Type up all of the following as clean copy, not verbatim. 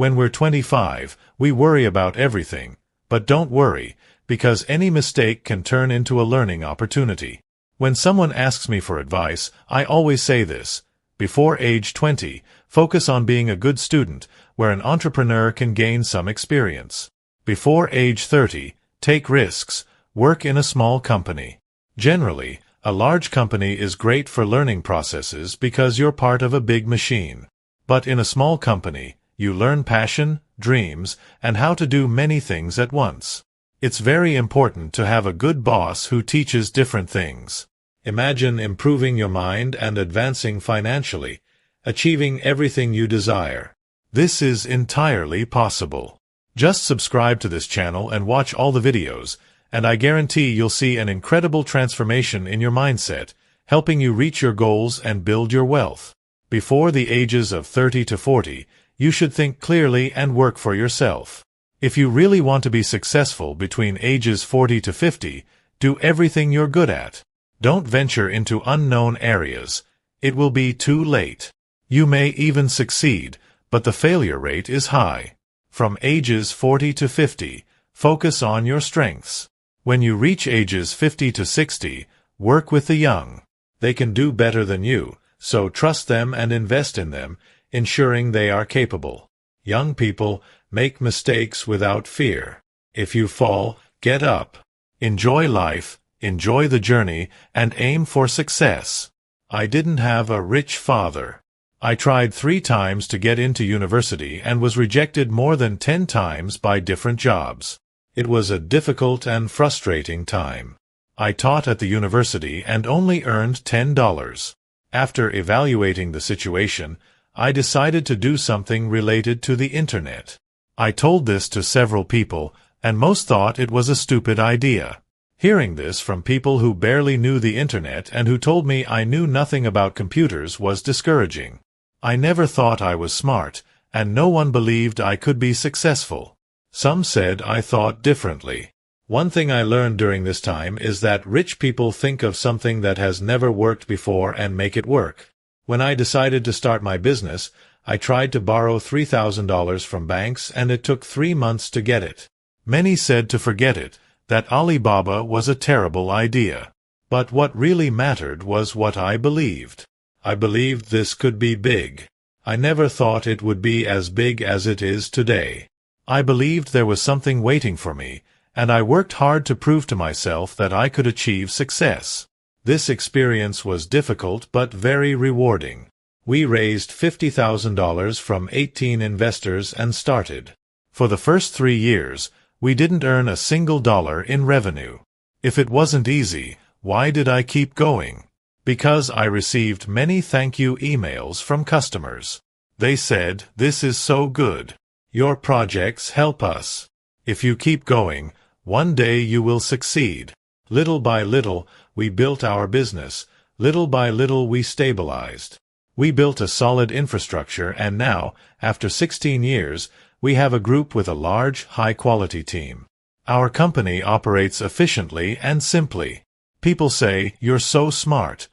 When we're 25, we worry about everything, but don't worry, because any mistake can turn into a learning opportunity. When someone asks me for advice, I always say this: before age 20, focus on being a good student, where an entrepreneur can gain some experience. Before age 30, take risks, work in a small company. Generally, a large company is great for learning processes because you're part of a big machine. But in a small company, you learn passion, dreams, and how to do many things at once. It's very important to have a good boss who teaches different things. Imagine improving your mind and advancing financially, achieving everything you desire. This is entirely possible. Just subscribe to this channel and watch all the videos, and I guarantee you'll see an incredible transformation in your mindset, helping you reach your goals and build your wealth. Before the ages of 30 to 40, you should think clearly and work for yourself. If you really want to be successful between ages 40 to 50, do everything you're good at. Don't venture into unknown areas. It will be too late. You may even succeed, but the failure rate is high. From ages 40 to 50, focus on your strengths. When you reach ages 50 to 60, work with the young. They can do better than you, so trust them and invest in them, ensuring they are capable. Young people, make mistakes without fear. If you fall, get up. Enjoy life, enjoy the journey, and aim for success. I didn't have a rich father. I tried 3 times to get into university and was rejected more than 10 times by different jobs. It was a difficult and frustrating time. I taught at the university and only earned $10. After evaluating the situation, I decided to do something related to the internet. I told this to several people, and most thought it was a stupid idea. Hearing this from people who barely knew the internet and who told me I knew nothing about computers was discouraging. I never thought I was smart, and no one believed I could be successful. Some said I thought differently. One thing I learned during this time is that rich people think of something that has never worked before and make it work. When I decided to start my business, I tried to borrow $3,000 from banks and it took 3 months to get it. Many said to forget it, that Alibaba was a terrible idea. But what really mattered was what I believed. I believed this could be big. I never thought it would be as big as it is today. I believed there was something waiting for me, and I worked hard to prove to myself that I could achieve success. This experience was difficult but very rewarding. We raised $50,000 from 18 investors and started. For the first 3 years, we didn't earn a single dollar in revenue. If it wasn't easy, why did I keep going? Because I received many thank you emails from customers. They said, "This is so good. Your projects help us. If you keep going, one day you will succeed." Little by little, we built our business. Little by little, we stabilized. We built a solid infrastructure, and now, after 16 years, we have a group with a large, high-quality team. Our company operates efficiently and simply. People say, "You're so smart.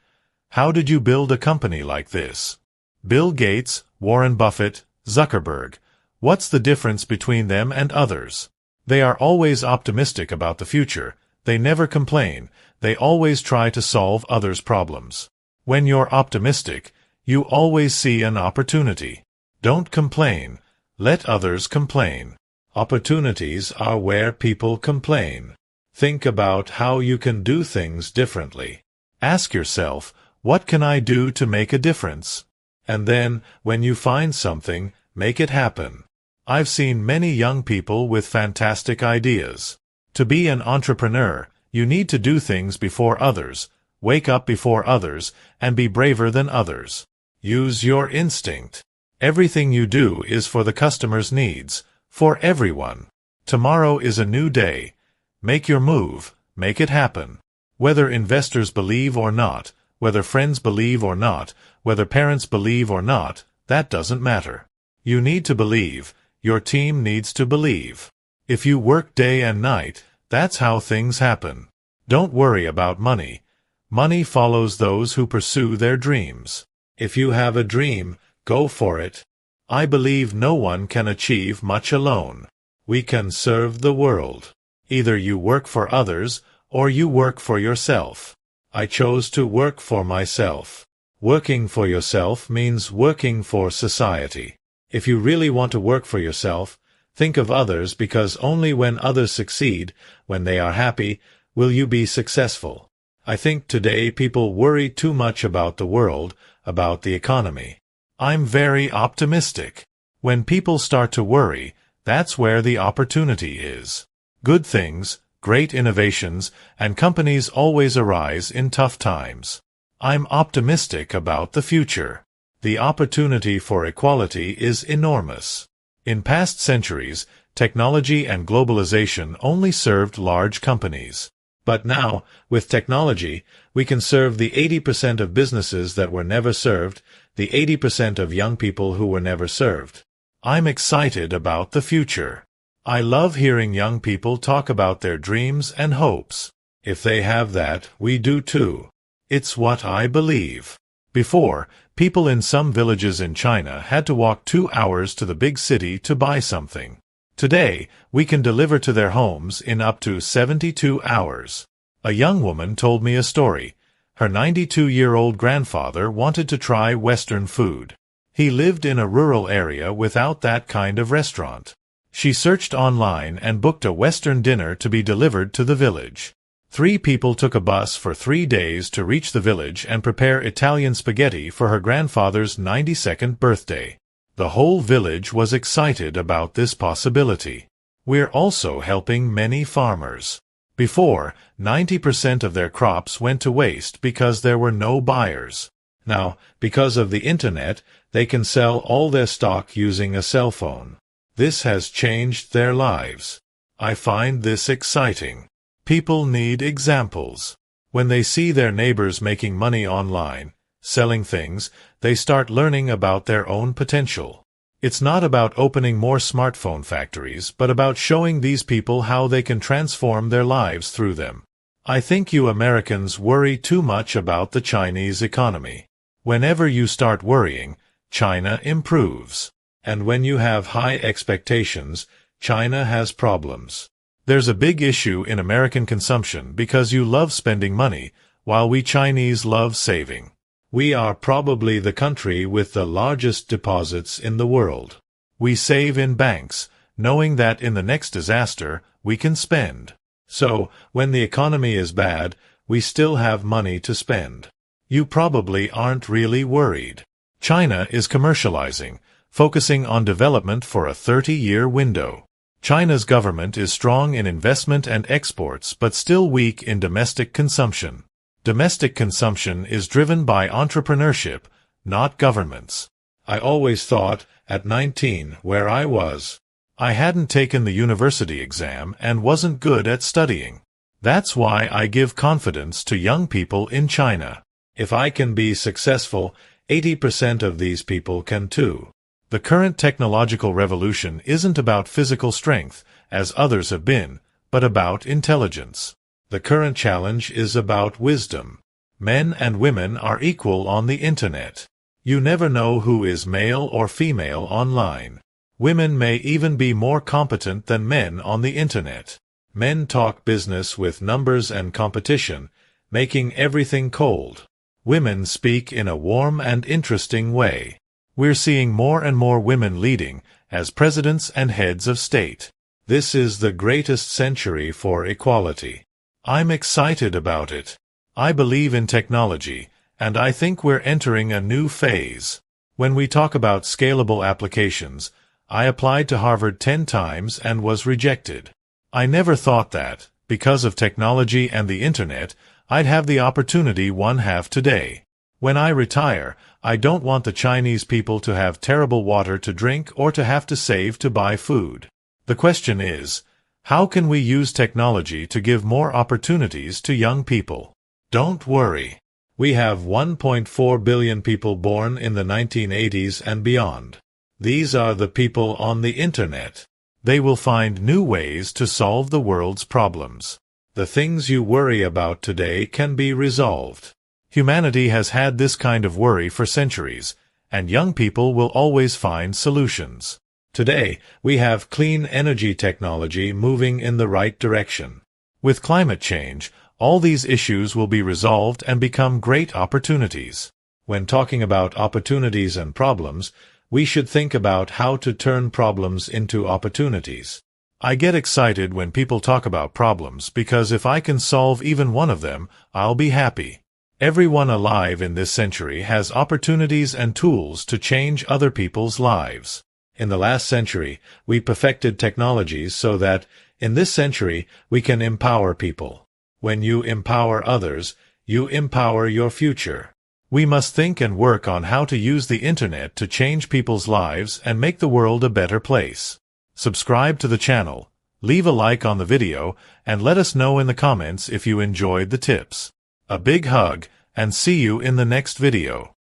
How did you build a company like this?" Bill Gates, Warren Buffett, Zuckerberg. What's the difference between them and others? They are always optimistic about the future. They never complain. They always try to solve others' problems. When you're optimistic, you always see an opportunity. Don't complain. Let others complain. Opportunities are where people complain. Think about how you can do things differently. Ask yourself, what can I do to make a difference? And then, when you find something, make it happen. I've seen many young people with fantastic ideas. To be an entrepreneur, you need to do things before others, wake up before others, and be braver than others. Use your instinct. Everything you do is for the customer's needs, for everyone. Tomorrow is a new day. Make your move, make it happen. Whether investors believe or not, whether friends believe or not, whether parents believe or not, that doesn't matter. You need to believe. Your team needs to believe. If you work day and night, that's how things happen. Don't worry about money. Money follows those who pursue their dreams. If you have a dream, go for it. I believe no one can achieve much alone. We can serve the world. Either you work for others, or you work for yourself. I chose to work for myself. Working for yourself means working for society. If you really want to work for yourself, think of others, because only when others succeed, when they are happy, will you be successful. I think today people worry too much about the world, about the economy. I'm very optimistic. When people start to worry, that's where the opportunity is. Good things, great innovations, and companies always arise in tough times. I'm optimistic about the future. The opportunity for equality is enormous. In past centuries, technology and globalization only served large companies. But now, with technology, we can serve the 80% of businesses that were never served, the 80% of young people who were never served. I'm excited about the future. I love hearing young people talk about their dreams and hopes. If they have that, we do too. It's what I believe. Before, people in some villages in China had to walk 2 hours to the big city to buy something. Today, we can deliver to their homes in up to 72 hours. A young woman told me a story. Her 92-year-old grandfather wanted to try Western food. He lived in a rural area without that kind of restaurant. She searched online and booked a Western dinner to be delivered to the village. 3 people took a bus for 3 days to reach the village and prepare Italian spaghetti for her grandfather's 92nd birthday. The whole village was excited about this possibility. We're also helping many farmers. Before, 90% of their crops went to waste because there were no buyers. Now, because of the internet, they can sell all their stock using a cell phone. This has changed their lives. I find this exciting. People need examples. When they see their neighbors making money online, selling things, they start learning about their own potential. It's not about opening more smartphone factories, but about showing these people how they can transform their lives through them. I think you Americans worry too much about the Chinese economy. Whenever you start worrying, China improves. And when you have high expectations, China has problems. There's a big issue in American consumption because you love spending money, while we Chinese love saving. We are probably the country with the largest deposits in the world. We save in banks, knowing that in the next disaster, we can spend. So, when the economy is bad, we still have money to spend. You probably aren't really worried. China is commercializing, focusing on development for a 30-year window. China's government is strong in investment and exports but still weak in domestic consumption. Domestic consumption is driven by entrepreneurship, not governments. I always thought, at 19, where I was, I hadn't taken the university exam and wasn't good at studying. That's why I give confidence to young people in China. If I can be successful, 80% of these people can too. The current technological revolution isn't about physical strength, as others have been, but about intelligence. The current challenge is about wisdom. Men and women are equal on the internet. You never know who is male or female online. Women may even be more competent than men on the internet. Men talk business with numbers and competition, making everything cold. Women speak in a warm and interesting way. We're seeing more and more women leading as presidents and heads of state. This is the greatest century for equality. I'm excited about it. I believe in technology, and I think we're entering a new phase. When we talk about scalable applications, I applied to Harvard 10 times and was rejected. I never thought that, because of technology and the internet, I'd have the opportunity one have today. When I retire, I don't want the Chinese people to have terrible water to drink or to have to save to buy food. The question is, how can we use technology to give more opportunities to young people? Don't worry. We have 1.4 billion people born in the 1980s and beyond. These are the people on the internet. They will find new ways to solve the world's problems. The things you worry about today can be resolved. Humanity has had this kind of worry for centuries, and young people will always find solutions. Today, we have clean energy technology moving in the right direction. With climate change, all these issues will be resolved and become great opportunities. When talking about opportunities and problems, we should think about how to turn problems into opportunities. I get excited when people talk about problems because if I can solve even one of them, I'll be happy. Everyone alive in this century has opportunities and tools to change other people's lives. In the last century, we perfected technologies so that, in this century, we can empower people. When you empower others, you empower your future. We must think and work on how to use the internet to change people's lives and make the world a better place. Subscribe to the channel, leave a like on the video, and let us know in the comments if you enjoyed the tips. A big hug, and see you in the next video.